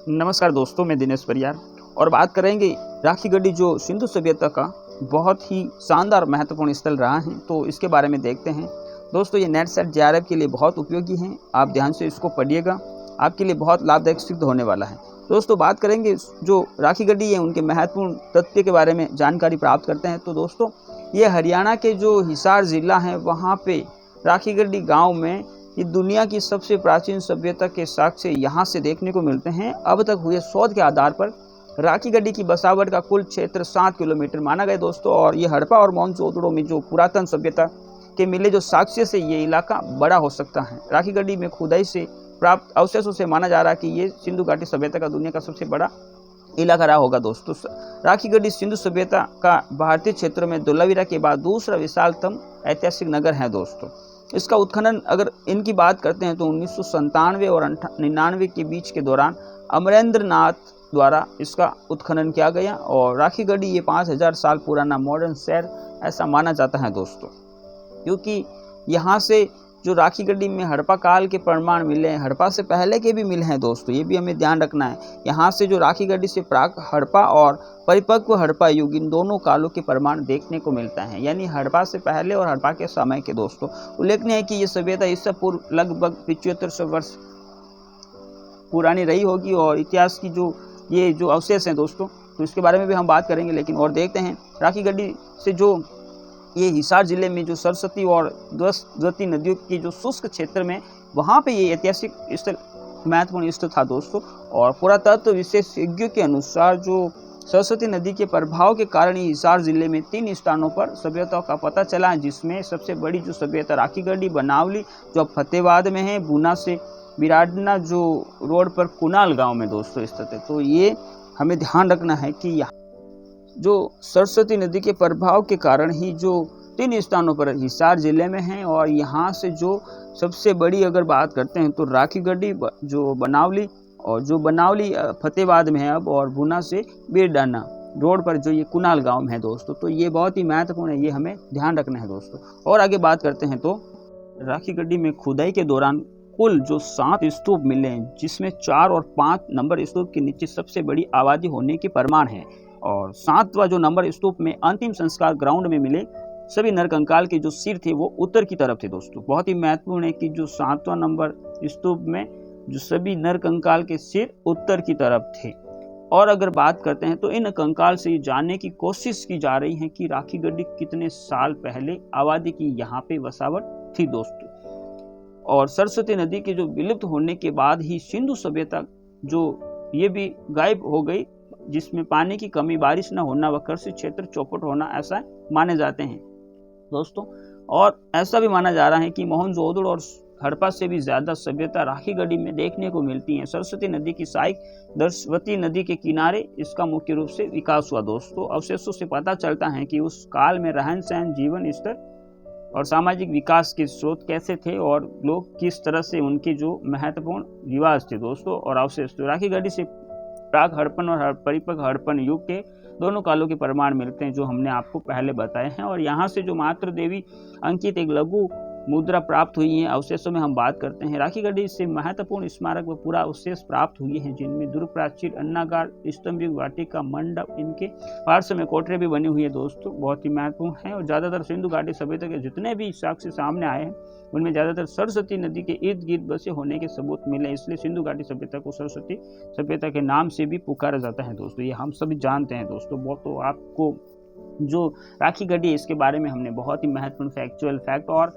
नमस्कार दोस्तों, मैं दिनेश परियार और बात करेंगे राखी गढ़ी जो सिंधु सभ्यता का बहुत ही शानदार महत्वपूर्ण स्थल रहा है, तो इसके बारे में देखते हैं। दोस्तों, ये नेट सेट जेआरएफ के लिए बहुत उपयोगी हैं। आप ध्यान से इसको पढ़िएगा, आपके लिए बहुत लाभदायक सिद्ध होने वाला है। दोस्तों, बात करेंगे जो राखी गढ़ी है उनके महत्वपूर्ण तथ्य के बारे में जानकारी प्राप्त करते हैं। तो दोस्तों, ये हरियाणा के जो हिसार ज़िला है वहाँ पे राखी गढ़ी गाँव में ये दुनिया की सबसे प्राचीन सभ्यता के साक्ष्य यहाँ से देखने को मिलते हैं। अब तक हुए शोध के आधार पर राखी गढ़ी की बसावट का कुल क्षेत्र 7 किलोमीटर माना गया दोस्तों। और ये हड़प्पा और मोहनजोदड़ो में जो पुरातन सभ्यता के मिले जो साक्ष्य से ये इलाका बड़ा हो सकता है। राखी गढ़ी में खुदाई से प्राप्त अवशेषों से माना जा रहा है कि ये सिंधु घाटी सभ्यता का दुनिया का सबसे बड़ा इलाका रहा होगा दोस्तों। राखी गढ़ी सिंधु सभ्यता का भारतीय क्षेत्रों में धोलावीरा के बाद दूसरा विशालतम ऐतिहासिक नगर है दोस्तों। इसका उत्खनन अगर इनकी बात करते हैं तो 1997 और 99 के बीच के दौरान अमरेंद्र नाथ द्वारा इसका उत्खनन किया गया। और राखी गढ़ी ये 5000 साल पुराना मॉडर्न शहर ऐसा माना जाता है दोस्तों, क्योंकि यहाँ से जो राखी गढ़ी में हड़प्पा काल के प्रमाण मिले हैं, हड़प्पा से पहले के भी मिले हैं दोस्तों, ये भी हमें ध्यान रखना है। यहाँ से जो राखी गढ़ी से प्राक हड़प्पा और परिपक्व हड़प्पा युग इन दोनों कालों के प्रमाण देखने को मिलता है, यानी हड़प्पा से पहले और हड़प्पा के समय के दोस्तों। उल्लेखनीय है कि ये सभ्यता इससे पूर्व लगभग 7500 वर्ष पुरानी रही होगी। और इतिहास की जो अवशेष हैं दोस्तों, तो इसके बारे में भी हम बात करेंगे। लेकिन और देखते हैं राखी गढ़ी से जो ये हिसार जिले में जो सरस्वती और द्वती नदियों की जो शुष्क क्षेत्र में वहाँ पे ये ऐतिहासिक स्थल महत्वपूर्ण स्थल था दोस्तों। और पुरातत्व विशेषज्ञों के अनुसार जो सरस्वती नदी के प्रभाव के कारण ही हिसार जिले में 3 स्थानों पर सभ्यताओं का पता चला है, जिसमें सबसे बड़ी जो सभ्यता राखी गढ़ी बनावली जो अब फतेहाबाद में है, बुना से बिराडना जो रोड पर कुनाल गाँव में दोस्तों स्थित है। तो ये हमें ध्यान रखना है कि यहाँ जो सरस्वती नदी के प्रभाव के कारण ही जो 3 स्थानों पर हिसार जिले में हैं। और यहाँ से जो सबसे बड़ी अगर बात करते हैं तो राखी गढ़ी जो बनावली और जो बनावली फतेहाबाद में है अब, और भुना से बिरडाना रोड पर जो ये कुनाल गांव में है दोस्तों। तो ये बहुत ही महत्वपूर्ण है, ये हमें ध्यान रखना है दोस्तों। और आगे बात करते हैं तो राखी गढ़ी में खुदाई के दौरान कुल जो 7 स्तूप मिले हैं, जिसमें 4 और 5 नंबर स्तूप के नीचे सबसे बड़ी आबादी होने के प्रमाण है। और 7वां जो नंबर स्तूप में अंतिम संस्कार ग्राउंड में मिले सभी नरकंकाल के जो सिर थे वो उत्तर की तरफ थे दोस्तों। बहुत ही महत्वपूर्ण है कि जो 7वां नंबर स्तूप में जो सभी नरकंकाल के सिर उत्तर की तरफ थे। और अगर बात करते हैं तो इन कंकाल से जानने की कोशिश की जा रही है कि राखी गढ़ी कितने साल पहले आबादी की यहाँ पे बसावट थी दोस्तों। और सरस्वती नदी के जो विलुप्त होने के बाद ही सिंधु सभ्यता जो ये भी गायब हो गई, जिसमें पानी की कमी, बारिश न होना व कृषि क्षेत्र चौपट होना ऐसा माने जाते हैं दोस्तों। और ऐसा भी माना जा रहा है कि मोहनजोदड़ो और हड़प्पा से भी ज्यादा सभ्यता राखी गढ़ी में देखने को मिलती है। सरस्वती नदी की सहायक दर्शवती नदी के किनारे इसका मुख्य रूप से विकास हुआ दोस्तों। अवशेषों से पता चलता है कि उस काल में रहन सहन, जीवन स्तर और सामाजिक विकास के स्रोत कैसे थे और लोग किस तरह से उनके जो महत्वपूर्ण रिवाज थे दोस्तों। और अवशेष तो राखी गढ़ी से प्राक हड़प्पन और परिपक्व हड़प्पन युग के दोनों कालों के प्रमाण मिलते हैं, जो हमने आपको पहले बताए हैं। और यहाँ से जो मातृ देवी अंकित एक लघु मुद्रा प्राप्त हुई है। अवशेषों में हम बात करते हैं, राखी गढ़ी से महत्वपूर्ण स्मारक व पूरा अवशेष प्राप्त हुए हैं, जिनमें दुर्ग प्राचीर, अन्नागार, स्तंभ युग, वाटिका, मंडप, इनके पार्श्व में कोठरे भी बनी हुई है दोस्तों। बहुत ही महत्वपूर्ण है। और ज्यादातर सिंधु घाटी सभ्यता के जितने भी साक्ष्य सामने आए हैं उनमें ज्यादातर सरस्वती नदी के इर्द गिर्द बसे होने के सबूत मिले, इसलिए सिंधु घाटी सभ्यता को सरस्वती सभ्यता के नाम से भी पुकारा जाता है दोस्तों। ये हम सभी जानते हैं दोस्तों। बहुत तो आपको जो राखी गढ़ी इसके बारे में हमने बहुत ही महत्वपूर्ण फैक्चुअल फैक्ट और